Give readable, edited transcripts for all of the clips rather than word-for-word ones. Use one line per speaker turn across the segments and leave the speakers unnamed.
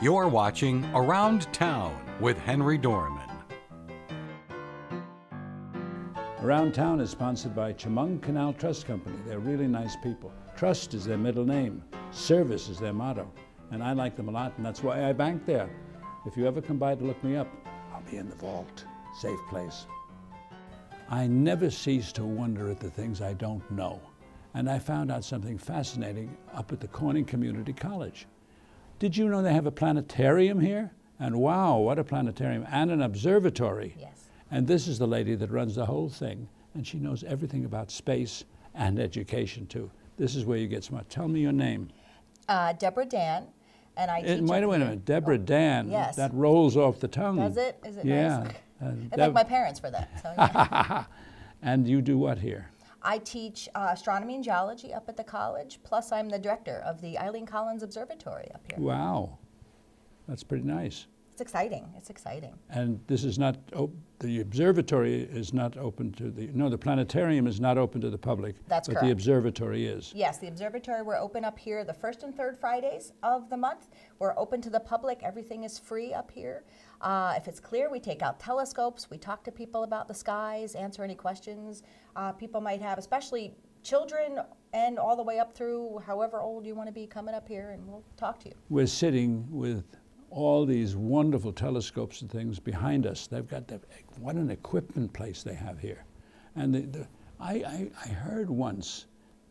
You're watching Around Town with Henry Dormann.
Around Town is sponsored by Chemung Canal Trust Company. They're really nice people. Trust is their middle name. Service is their motto. And I like them a lot, and that's why I bank there. If you ever come by to look me up, I'll be in the vault. Safe place. I never cease to wonder at the things I don't know. And I found out something fascinating up at the Corning Community College. Did you know they have a planetarium here? And wow, what a planetarium, and an observatory.
Yes.
And this is the lady that runs the whole thing, and she knows everything about space and education too. This is where you get smart. Tell me your name.
Deborah Dann, and I teach.
Wait a minute, Deborah Dann.
Yes.
That rolls off the tongue.
Does it? Is it
yeah.
nice? I thank my parents for that. So, yeah.
And you do what here?
I teach astronomy and geology up at the college, plus I'm the director of the Eileen Observatory up here.
Wow, that's pretty nice.
It's exciting. It's exciting.
And this is not, the observatory is not open to the planetarium is not open to the public.
That's
but
correct.
The observatory is.
Yes, the observatory, we're open up here the first and third Fridays of the month. We're open to the public. Everything is free up here. If it's clear, we take out telescopes. We talk to people about the skies, answer any questions people might have, especially children and all the way up through however old you want to be coming up here, and we'll talk to you.
We're sitting with all these wonderful telescopes and things behind us. They've got what an equipment place they have here. And I heard once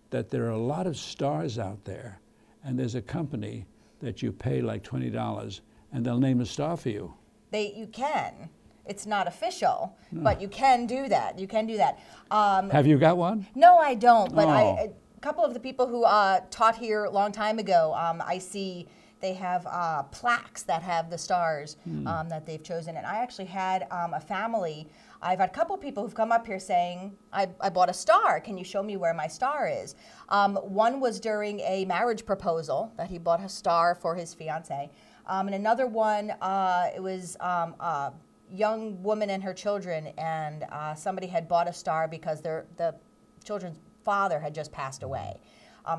that there are a lot of stars out there, and there's a company that you pay like $20 and they'll name a star for you.
You can. It's not official, but you can do that. You can do that.
Have you got one?
No, I don't. But
Oh.
a couple of the people who taught here a long time ago, I see they have plaques that have the stars that they've chosen. And I actually had a family. I've had a couple of people who've come up here saying, I bought a star. Can you show me where my star is? One was during a marriage proposal that he bought a star for his fiancée. And another one, it was a young woman and her children, and somebody had bought a star because the children's father had just passed away.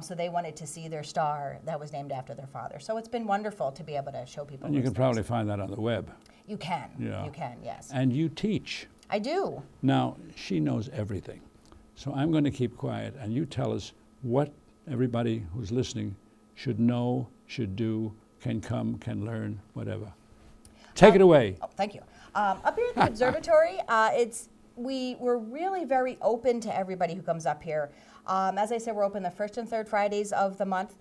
So they wanted to see their star that was named after their father. So it's been wonderful to be able to show people.
And you can probably find that on the web.
You can.
Yeah.
You can, yes.
And you teach.
I do.
Now, she knows everything. So I'm going to keep quiet, and you tell us what everybody who's listening should know, should do, can come, can learn, whatever. Take it away.
Oh, thank you. Up here at the observatory, we're really very open to everybody who comes up here. As I said, we're open the first and third Fridays of the month.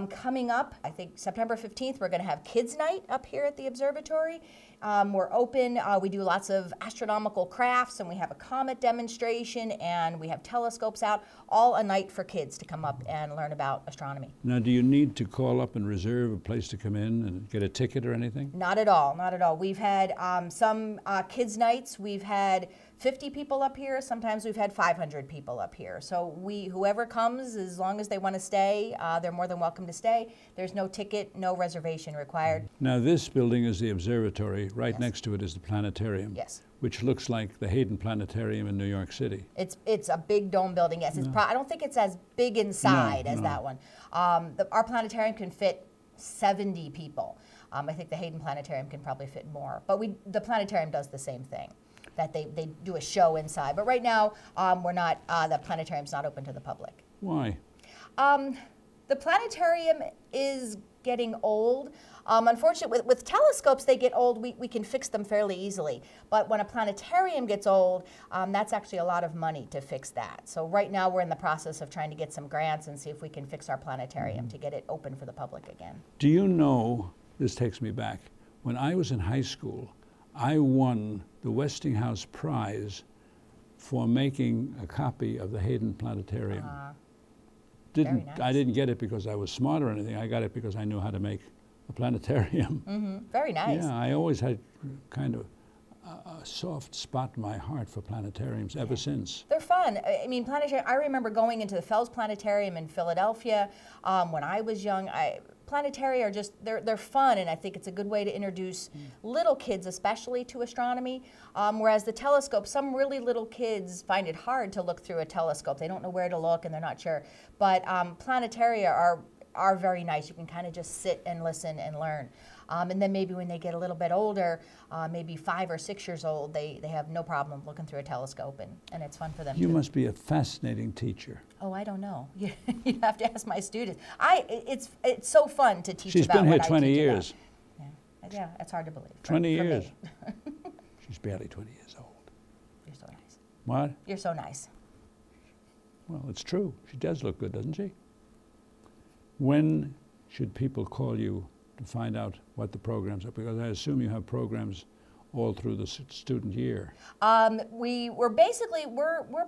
Coming up, I think September 15th, we're going to have Kids Night up here at the observatory. We're open. We do lots of astronomical crafts, and we have a comet demonstration, and we have telescopes out, all a night for kids to come up and learn about astronomy.
Now, do you need to call up and reserve a place to come in and get a ticket or anything?
Not at all, not at all. We've had some kids' nights. We've had 50 people up here. Sometimes we've had 500 people up here. So whoever comes, as long as they want to stay, they're more than welcome to stay. There's no ticket, no reservation required.
Now, this building is the observatory. Right
Yes.
next to it is the planetarium.
Yes.
Which looks like the Hayden Planetarium in New York City.
It's a big dome building. Yes, I don't think it's as big inside as that one. Our planetarium can fit 70 people. I think the Hayden Planetarium can probably fit more. But the planetarium does the same thing, that they do a show inside. But right now, the planetarium's not open to the public.
Why?
The planetarium is getting old. Unfortunately, with telescopes, they get old. We can fix them fairly easily. But when a planetarium gets old, that's actually a lot of money to fix that. So right now, we're in the process of trying to get some grants and see if we can fix our planetarium to get it open for the public again.
Do you know, this takes me back, when I was in high school, I won the Westinghouse Prize for making a copy of the Hayden Planetarium.
Very nice.
I didn't get it because I was smart or anything. I got it because I knew how to make a planetarium.
Very nice.
Yeah, I always had kind of a soft spot in my heart for planetariums ever since.
They're fun. I mean, planetarium. I remember going into the Fells Planetarium in Philadelphia when I was young. Planetaria are just, they're fun, and I think it's a good way to introduce little kids especially to astronomy, whereas the telescope, some really little kids find it hard to look through a telescope. They don't know where to look and they're not sure. But planetaria are very nice. You can kind of just sit and listen and learn. And then maybe when they get a little bit older, maybe 5 or 6 years old, they have no problem looking through a telescope, and it's fun for them.
You must be a fascinating teacher.
Oh, I don't know. You have to ask my students. It's so fun to teach
She's
about
been here
what
20
I teach
years.
about. Yeah, it's hard to believe.
20
for
years.
me.
She's barely 20 years old.
You're so nice.
What?
You're so nice.
Well, it's true. She does look good, doesn't she? When should people call you to find out what the programs are? Because I assume you have programs all through the student year.
We're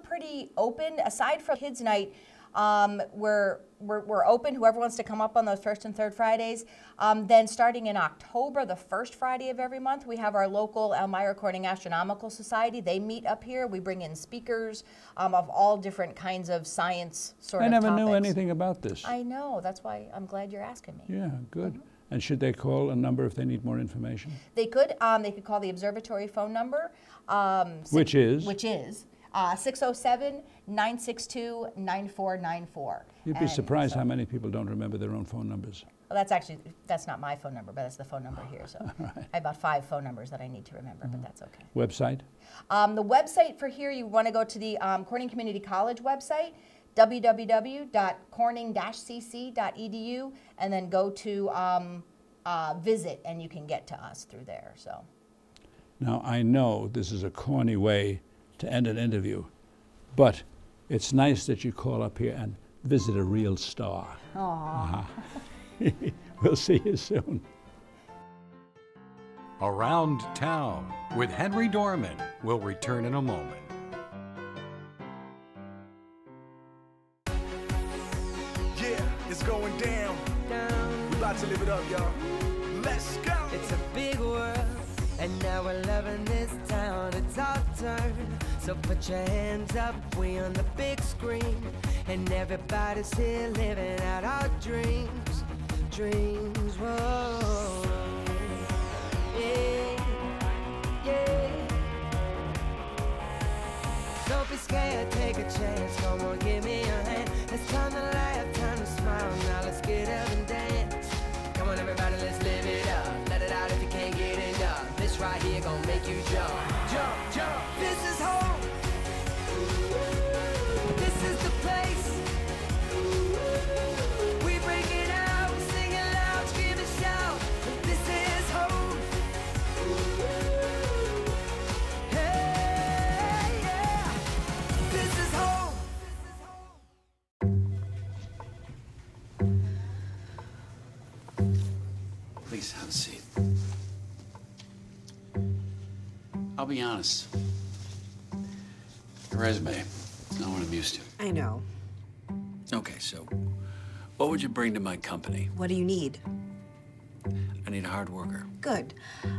pretty open. Aside from Kids Night, we're open. Whoever wants to come up on those first and third Fridays. Then starting in October, the first Friday of every month, we have our local Elmira Corning Astronomical Society. They meet up here. We bring in speakers of all different kinds of science sort of
topics. I never knew
topics.
anything about this.
I know. That's why I'm glad you're asking me.
Yeah, good. And should they call a number if they need more information?
They could call the Observatory phone number.
Which is?
607-962-9494.
You'd be surprised how many people don't remember their own phone numbers.
Well, that's not my phone number, but that's the phone number here. So right. I have about 5 phone numbers that I need to remember, but that's okay.
Website?
The website for here, you want to go to the Corning Community College website, www.corning-cc.edu, and then go to visit, and you can get to us through there. So.
Now, I know this is a corny way to end an interview, but it's nice that you call up here and visit a real star.
Aww.
We'll see you soon.
Around Town with Henry Dormann will return in a moment.
It's going down. We about to live it up, y'all. Let's go.
It's a big world, and now we're loving this town. It's our turn, so put your hands up. We on the big screen, and everybody's here living out our dreams. Dreams, whoa. Yeah, yeah. Don't be scared, take a chance. Come on, give me a hand. It's time to laugh, time to smile. Now let's get up and dance. Come on, everybody, let's live it up. Let it out if you can't get enough. This right here gon' make you jump, jump, jump. This is home. This is the place. We break it out, we sing it loud, scream and shout. This is home. Hey, yeah. This is home.
Please have a seat. I'll be honest. Your resume, not what I'm used to.
I know.
Okay, so what would you bring to my company?
What do you need?
I need a hard worker.
Good.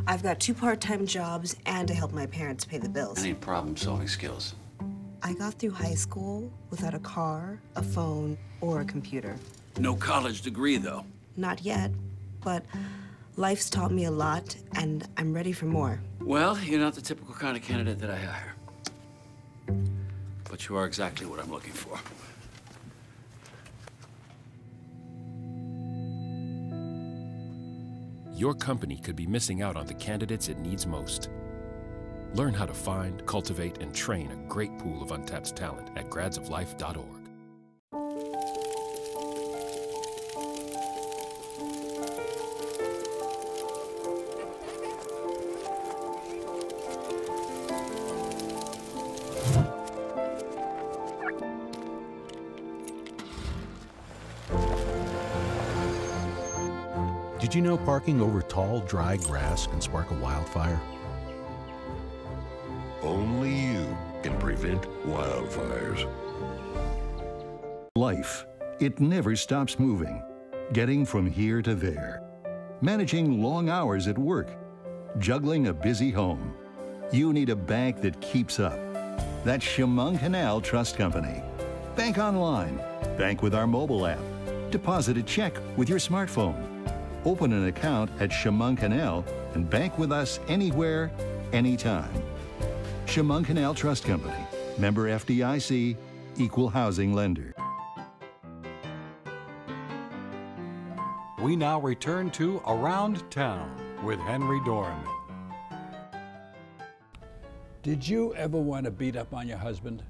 I've got 2 part-time jobs and to help my parents pay the bills.
I need problem-solving skills.
I got through high school without a car, a phone, or a computer.
No college degree, though.
Not yet, but life's taught me a lot, and I'm ready for more.
Well, you're not the typical kind of candidate that I hire. But you are exactly what I'm looking for.
Your company could be missing out on the candidates it needs most. Learn how to find, cultivate, and train a great pool of untapped talent at gradsoflife.org.
Did you know parking over tall, dry grass can spark a wildfire?
Only you can prevent wildfires. Life, it never stops moving. Getting from here to there. Managing long hours at work. Juggling a busy home. You need a bank that keeps up. That's Chemung Canal Trust Company. Bank online. Bank with our mobile app. Deposit a check with your smartphone. Open an account at Chemung Canal and bank with us anywhere, anytime. Chemung Canal Trust Company, member FDIC, equal housing lender.
We now return to Around Town with Henry Dormann.
Did you ever want to beat up on your husband?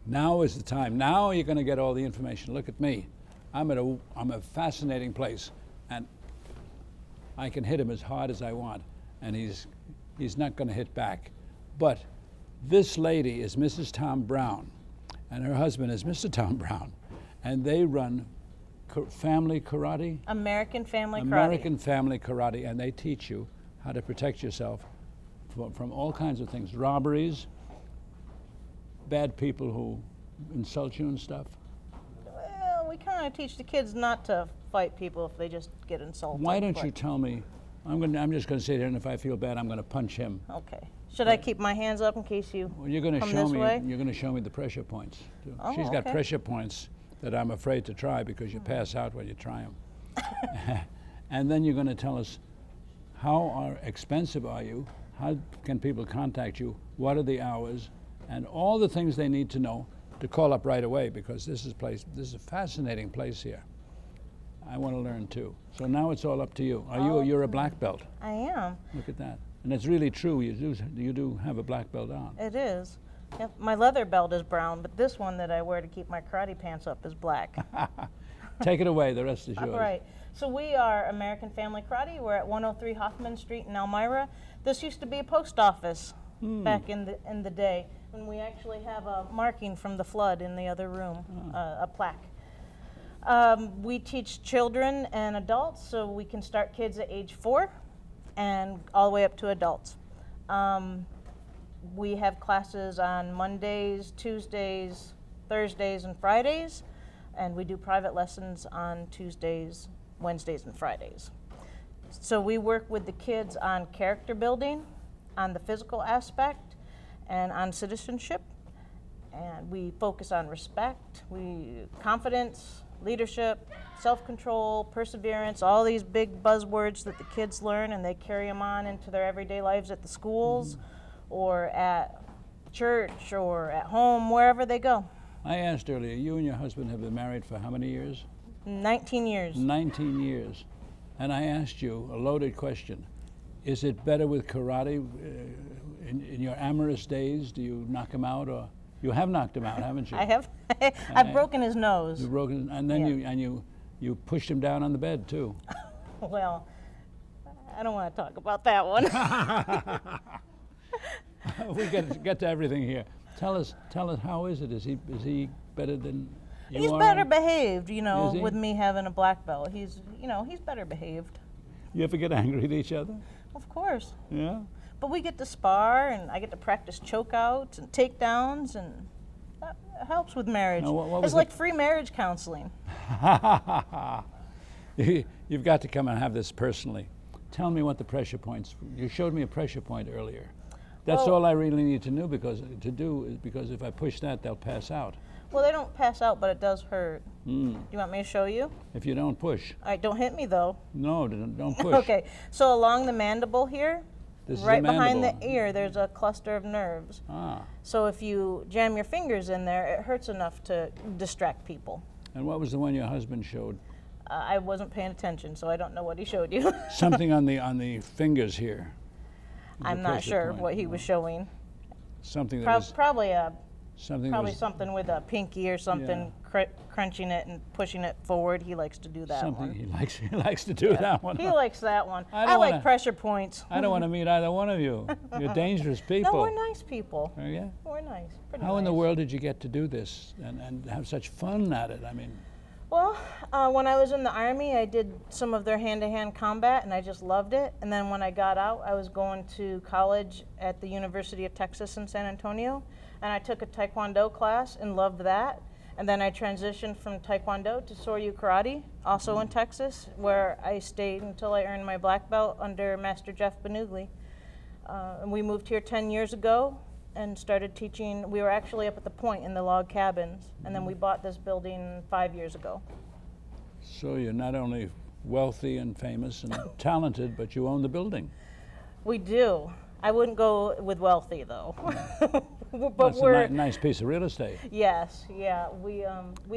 Now is the time. Now you're going to get all the information. Look at me. I'm a fascinating place, and I can hit him as hard as I want, and he's not going to hit back. But this lady is Mrs. Tom Brown, and her husband is Mr. Tom Brown, and they run family karate?
American Family Karate.
American Family Karate, and they teach you how to protect yourself from all kinds of things, robberies, bad people who insult you and stuff.
Well, we kind of teach the kids not to fight people if they just get insulted.
Why don't you tell me? I'm just going to sit here, and if I feel bad, I'm going to punch him.
Okay. Should I keep my hands up in case you
Well, you're going to
come
show
this
me.
way?
You're going to show me the pressure points. Too.
Oh,
She's got
okay.
pressure points that I'm afraid to try because you pass out when you try them. And then you're going to tell us how expensive are you? How can people contact you? What are the hours? And all the things they need to know to call up right away, because this is a fascinating place here. I want to learn too. So now it's all up to you. You're a black belt?
I am.
Look at that. And it's really true. You do have a black belt on.
It is. Yep. My leather belt is brown, but this one that I wear to keep my karate pants up is black.
Take it away. The rest is yours.
All right. So we are American Family Karate. We're at 103 Hoffman Street in Elmira. This used to be a post office back in the day, and we actually have a marking from the flood in the other room, a plaque. We teach children and adults, so we can start kids at age 4 and all the way up to adults. We have classes on Mondays, Tuesdays, Thursdays, and Fridays, and we do private lessons on Tuesdays, Wednesdays, and Fridays. So we work with the kids on character building, on the physical aspect, and on citizenship. And we focus on respect, confidence, leadership, self-control, perseverance, all these big buzzwords that the kids learn, and they carry them on into their everyday lives at the schools or at church or at home, wherever they go.
I asked earlier, you and your husband have been married for how many years?
19 years.
19 years. And I asked you a loaded question. Is it better with karate in your amorous days? Do you knock him out, or you have knocked him out, haven't you?
I have. I've broken his nose.
You've broken, and then you pushed him down on the bed too.
Well, I don't want to talk about that one.
We get to everything here. Tell us, how is it? Is he better than you
He's
are?
better behaved, you know,
Is he?
with me having a black belt. He's better behaved.
You ever get angry at each other?
Of course.
Yeah.
But we get to spar, and I get to practice chokeouts and takedowns, and that helps with marriage.
Now, what was
it's like free marriage counseling.
You've got to come and have this personally. Tell me what the pressure points. You showed me a pressure point earlier. That's
Well,
all I really need to know, because if I push that, they'll pass out.
Well, they don't pass out, but it does hurt. Do you want me to show you?
If you don't push.
All right, don't hit me though.
No, don't push.
Okay, so along the mandible here,
This is
right
the
behind the
mandible.
ear, there's a cluster of nerves.
Ah.
So if you jam your fingers in there, it hurts enough to distract people.
And what was the one your husband showed?
I wasn't paying attention, so I don't know what he showed you.
Something on the fingers here.
I'm not sure what he was showing.
Something that was
Probably
something.
something with a pinky or something, crunching it and pushing it forward. He likes to do that
something
one.
he likes to do that one.
He likes that one.
I don't
I
wanna-
like pressure points.
I don't want to meet either one of you. You're dangerous people.
No, we're nice people.
Oh, yeah?
We're nice. Pretty
How in the
nice.
world did you get to do this and have such fun at it? I mean,
Well, when I was in the Army, I did some of their hand-to-hand combat, and I just loved it. And then when I got out, I was going to college at the University of Texas in San Antonio, and I took a Taekwondo class and loved that. And then I transitioned from Taekwondo to Soryu Karate, also in Texas, where I stayed until I earned my black belt under Master Jeff Benugli. And we moved here 10 years ago and started teaching. We were actually up at the point in the log cabins, and then we bought this building 5 years ago.
so you're not only wealthy and famous and talented, but you own the building.
We do. I wouldn't go with wealthy, though. but
That's
we're
a nice piece of real estate.
yes, yeah. We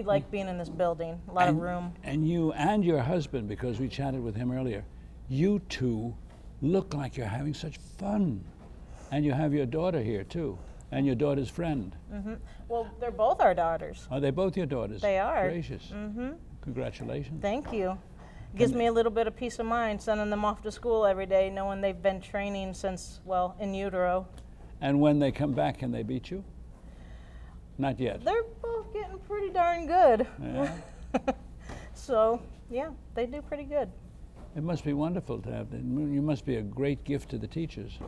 like being in this building. A lot of room.
And you and your husband, because we chatted with him earlier, you two look like you're having such fun. And you have your daughter here too, and your daughter's friend.
Mm-hmm. Well, they're both our daughters.
Are they both your daughters?
They are.
Gracious.
Mm-hmm.
Congratulations.
Thank you. Gives me a little bit of peace of mind sending them off to school every day, knowing they've been training since, well, in utero.
And when they come back, can they beat you? Not yet.
They're both getting pretty darn good.
Yeah.
So, yeah, they do pretty good.
It must be wonderful to have them. You must be a great gift to the teachers.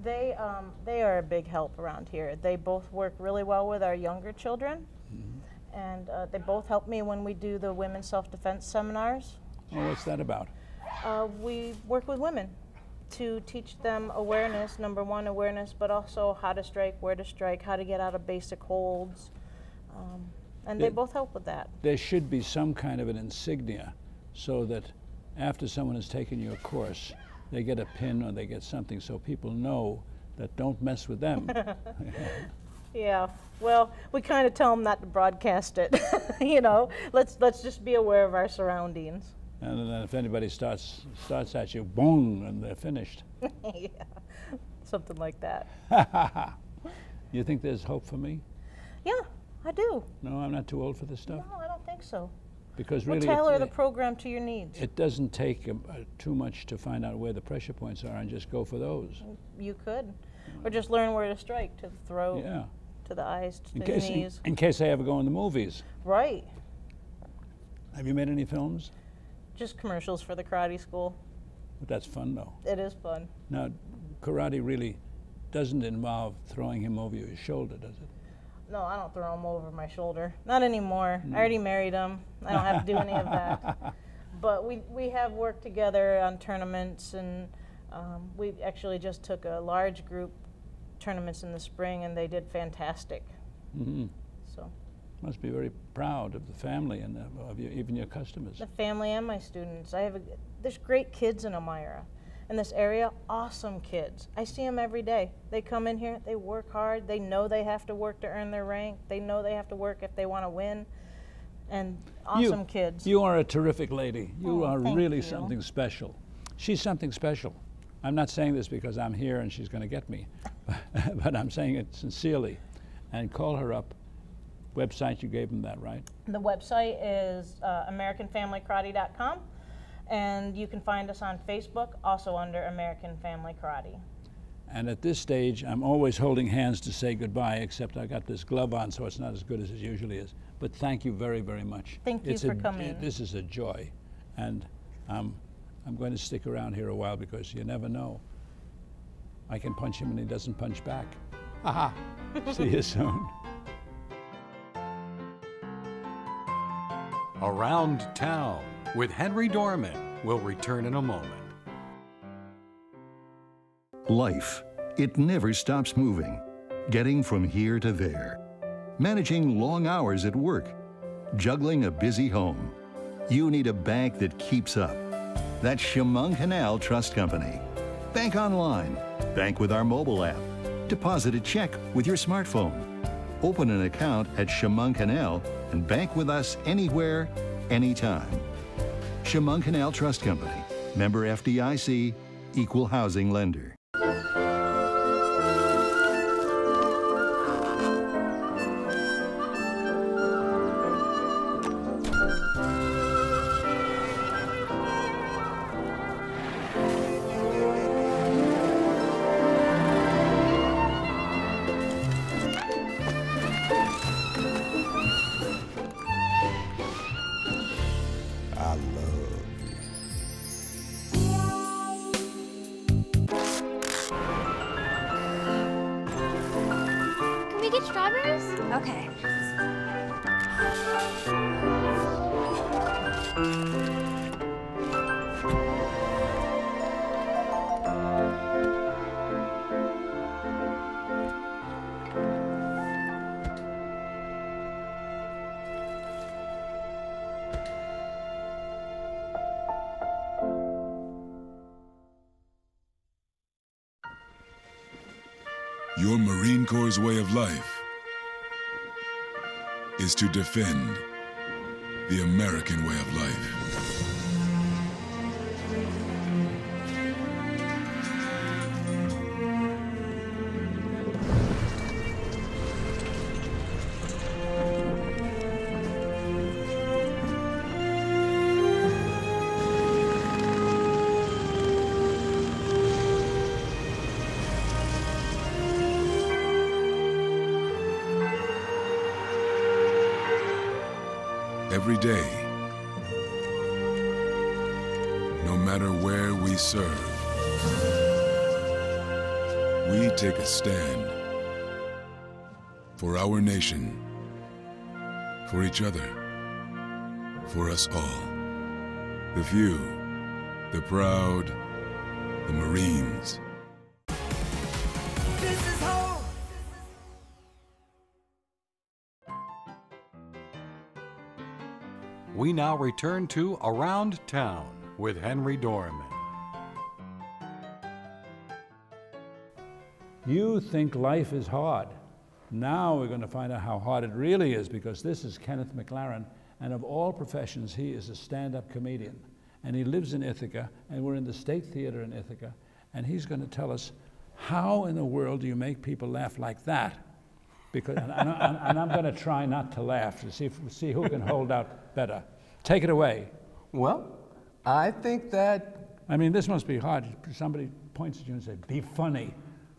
They are a big help around here. They both work really well with our younger children. Mm-hmm. And they both help me when we do the women's self-defense seminars.
Oh, what's that about?
We work with women to teach them awareness, number one, awareness, but also how to strike, where to strike, how to get out of basic holds. And they both help with that.
There should be some kind of an insignia so that after someone has taken your course, they get a pin or they get something so people know that don't mess with them.
Yeah, well, we kind of tell them not to broadcast it. You know, let's just be aware of our surroundings.
And then if anybody starts at you, boom, and they're finished.
Yeah, something like that.
You think there's hope for me?
Yeah, I do.
No, I'm not too old for this stuff?
No, I don't think so.
Because
we'll
really,
tailor the program to your needs.
It doesn't take too much to find out where the pressure points are and just go for those.
You could. Or just learn where to strike, to the throat, to the eyes, to the knees.
In case I ever go in the movies.
Right.
Have you made any films?
Just commercials for the karate school.
But that's fun, though.
It is fun.
Now, karate really doesn't involve throwing him over your shoulder, does it?
No, I don't throw him over my shoulder. Not anymore. I already married him. I don't have to do any of that. But we have worked together on tournaments, and we actually just took a large group tournaments in the spring, and they did fantastic.
Mm-hmm.
So.
Must be very proud of the family and of even your customers.
The family and my students. There's great kids in Elmira. In this area, awesome kids. I see them every day. They come in here, they work hard, they know they have to work to earn their rank, they know they have to work if they want to win, and awesome kids.
You are a terrific lady. You are really
you.
something special. She's something special. I'm not saying this because I'm here and she's going to get me, but I'm saying it sincerely. And call her up. Website, you gave them that, right?
The website is AmericanFamilyKarate.com. And you can find us on Facebook, also under American Family Karate.
And at this stage, I'm always holding hands to say goodbye, except I got this glove on, so it's not as good as it usually is. But thank you very, very much.
Thank you for coming.
This is a joy. And I'm going to stick around here a while because you never know. I can punch him and he doesn't punch back. Aha! See you soon.
Around Town with Henry Dormann will return in a moment.
Life, it never stops moving. Getting from here to there. Managing long hours at work. Juggling a busy home. You need a bank that keeps up. That's Chemung Canal Trust Company. Bank online. Bank with our mobile app. Deposit a check with your smartphone. Open an account at Chemung Canal and bank with us anywhere, anytime. Chemung Canal Trust Company, member FDIC, equal housing lender.
Okay. Your Marine Corps' way of life is to defend the American way of life. Every day, no matter where we serve, we take a stand for our nation, for each other, for us all. The few, the proud, the Marines.
This is home.
We now return to Around Town with Henry Dormann.
You think life is hard. Now we're going to find out how hard it really is, because this is Kenneth McLaurin, and of all professions, he is a stand-up comedian. And he lives in Ithaca, and we're in the State Theater in Ithaca, and he's going to tell us, how in the world do you make people laugh like that? Because, and I'm going to try not to laugh to see who can hold out better. Take it away.
Well, I think that...
I mean, this must be hard. Somebody points at you and says, be funny.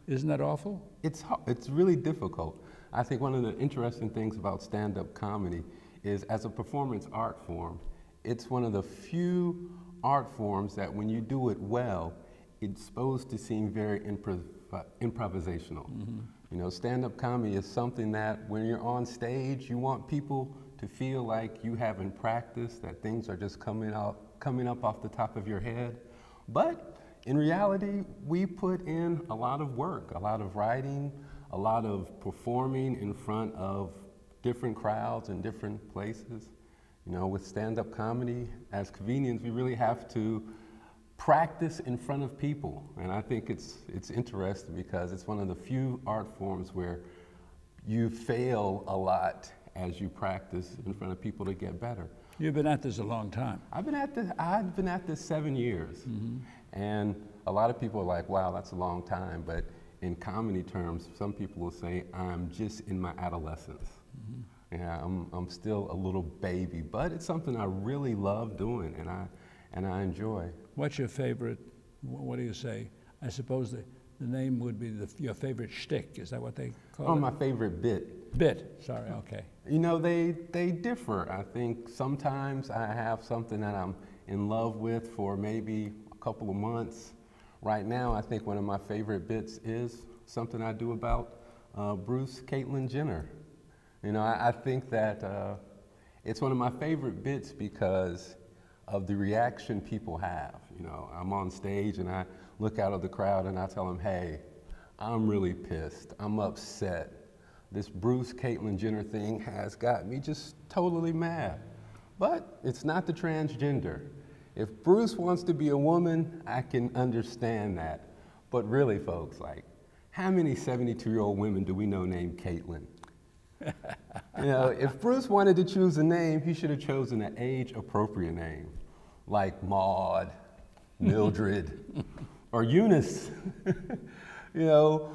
Isn't that awful?
It's really difficult. I think one of the interesting things about stand-up comedy is, as a performance art form, it's one of the few art forms that when you do it well, it's supposed to seem very improvisational. Mm-hmm. You know, stand-up comedy is something that when you're on stage, you want people to feel like you haven't practiced, that things are just coming up off the top of your head. But in reality, we put in a lot of work, a lot of writing, a lot of performing in front of different crowds and different places. You know, with stand-up comedy, as comedians, we really have to practice in front of people. And I think it's interesting because it's one of the few art forms where you fail a lot as you practice in front of people to get better.
You've been at this a long time.
I've been at this 7 years. Mm-hmm. And a lot of people are like, wow, that's a long time. But in comedy terms, some people will say, I'm just in my adolescence. Mm-hmm. Yeah, I'm still a little baby, but it's something I really love doing and I enjoy.
What's your favorite, what do you say? I suppose the name would be your favorite shtick. Is that what they call it?
Oh, my favorite bit.
Bit, sorry, okay.
You know, they differ. I think sometimes I have something that I'm in love with for maybe a couple of months. Right now, I think one of my favorite bits is something I do about Bruce Caitlyn Jenner. You know, I think that it's one of my favorite bits because of the reaction people have. You know, I'm on stage and I look out of the crowd and I tell them, hey, I'm really pissed, I'm upset. This Bruce Caitlyn Jenner thing has got me just totally mad. But it's not the transgender. If Bruce wants to be a woman, I can understand that. But really, folks, like, how many 72-year-old women do we know named Caitlyn? You know, if Bruce wanted to choose a name, he should have chosen an age-appropriate name, like Maud, Mildred, or Eunice. You know,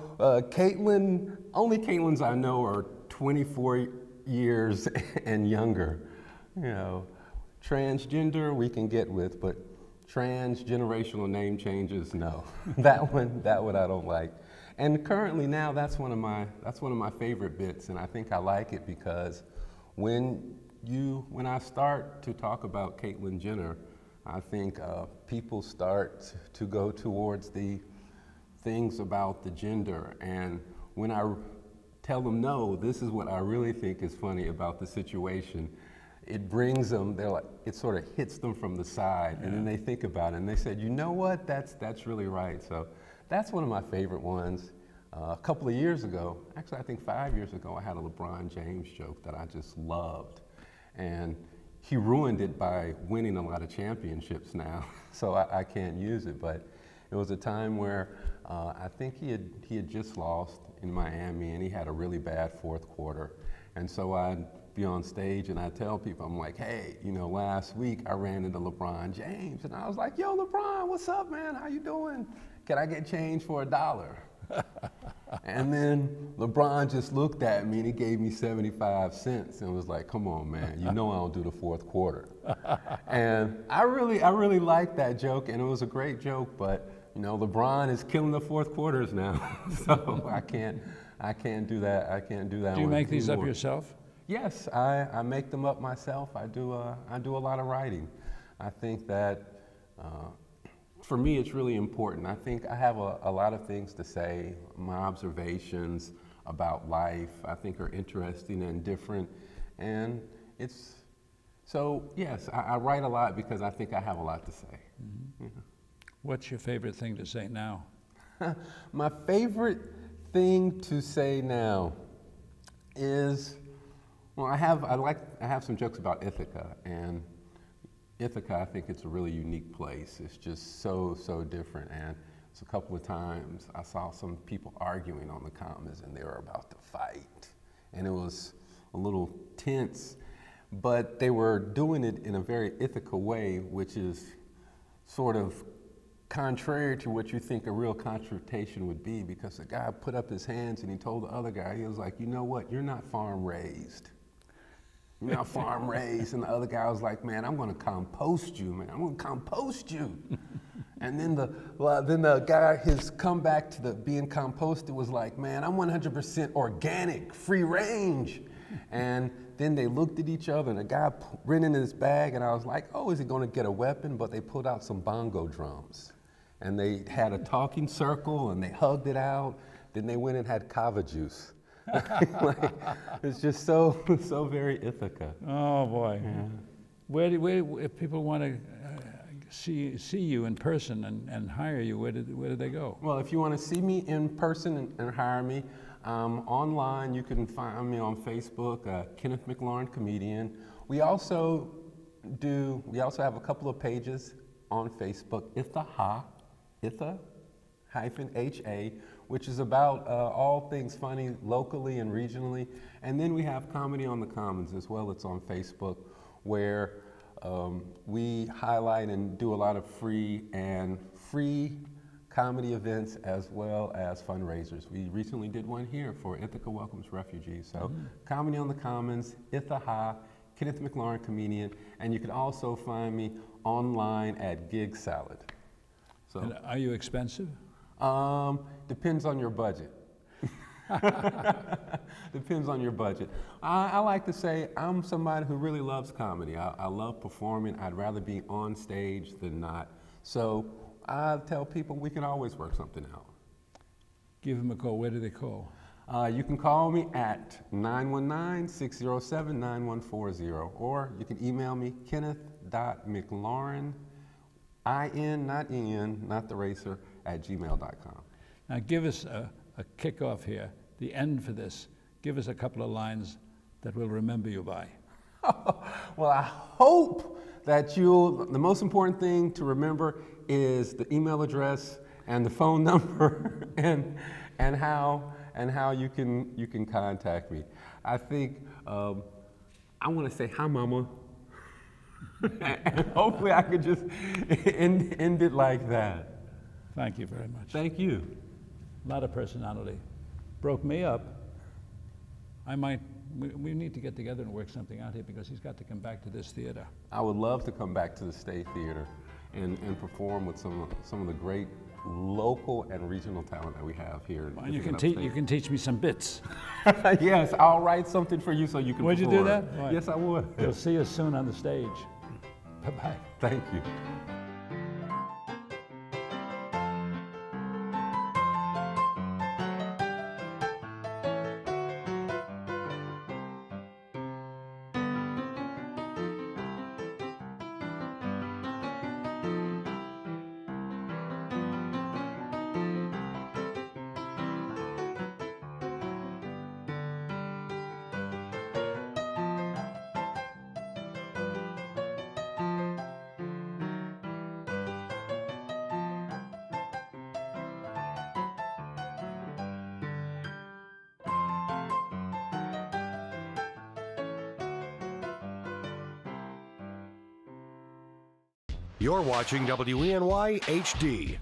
Caitlyn, only Caitlyns I know are 24 years and younger. You know, transgender we can get with, but transgenerational name changes, no. that one I don't like. And currently now that's one of my favorite bits, and I think I like it because when I start to talk about Caitlyn Jenner, I think people start to go towards the things about the gender, and when I tell them, no, this is what I really think is funny about the situation, it brings them, it sort of hits them from the side, yeah. And then they think about it, and they said, you know what, that's really right. So that's one of my favorite ones. A couple of years ago, actually I think 5 years ago, I had a LeBron James joke that I just loved. And he ruined it by winning a lot of championships now, so I can't use it. But It was a time where I think he had just lost in Miami, and he had a really bad fourth quarter. And so I'd be on stage and I tell people, I'm like, hey, you know, last week I ran into LeBron James, and I was like, yo, LeBron, what's up, man? How you doing? Can I get change for $1? And then LeBron just looked at me and he gave me 75 cents and was like, come on, man, you know I don't do the fourth quarter. And I really liked that joke, and it was a great joke, but you know, LeBron is killing the fourth quarters now. So I can't do that. I can't do that.
Do you make these up yourself?
Yes, I make them up myself. I do a lot of writing. I think that for me, it's really important. I think I have a lot of things to say. My observations about life, I think, are interesting and different. And so yes, I write a lot because I think I have a lot to say. Mm-hmm. Yeah.
What's your favorite thing to say now?
My favorite thing to say now is, well, I have some jokes about Ithaca, and Ithaca, I think it's a really unique place. It's just so different, and it's a couple of times I saw some people arguing on the Commons, and they were about to fight, and it was a little tense, but they were doing it in a very Ithaca way, which is sort of contrary to what you think a real confrontation would be, because the guy put up his hands and he told the other guy, he was like, you know what, you're not farm raised. You're not farm raised. And the other guy was like, man, I'm gonna compost you, man. I'm gonna compost you. And then the guy, his comeback to the being composted was like, man, I'm 100% organic, free range. And then they looked at each other, and the guy ran in his bag, and I was like, oh, is he gonna get a weapon? But they pulled out some bongo drums. And they had a talking circle, and they hugged it out. Then they went and had kava juice. Like, it's just so very Ithaca.
Oh boy.
Yeah.
Where if people want to see you in person and hire you, where do they go?
Well, if you want to see me in person and hire me, online you can find me on Facebook, Kenneth McLaurin Comedian. We also have a couple of pages on Facebook, Itha-HA, which is about all things funny locally and regionally. And then we have Comedy on the Commons as well. It's on Facebook, where we highlight and do a lot of free comedy events as well as fundraisers. We recently did one here for Ithaca Welcomes Refugees. So Comedy on the Commons, Itha-Ha, Kenneth McLaurin Comedian, and you can also find me online at Gig Salad. So,
and are you expensive?
Depends on your budget. Depends on your budget. I like to say I'm somebody who really loves comedy. I love performing. I'd rather be on stage than not. So I tell people we can always work something out.
Give them a call. Where do they call?
You can call me at 919-607-9140, or you can email me, kenneth.mclaurin, I-N, not E-N, not the racer, @gmail.com.
Now give us a kickoff here, the end for this. Give us a couple of lines that we'll remember you by.
Well, I hope that the most important thing to remember is the email address and the phone number and how you can contact me. I think I want to say hi, Mama. And hopefully I could just end it like that.
Thank you very much.
Thank you.
A lot of personality. Broke me up. We need to get together and work something out here, because he's got to come back to this theater.
I would love to come back to the State Theater and perform with some of the great local and regional talent that we have here.
Well, you can teach me some bits.
Yes, I'll write something for you so you can
Would
perform.
you do that? Right.
Yes, I would.
We'll see you soon on the stage. Bye-bye.
Thank you.
You're watching WENY HD.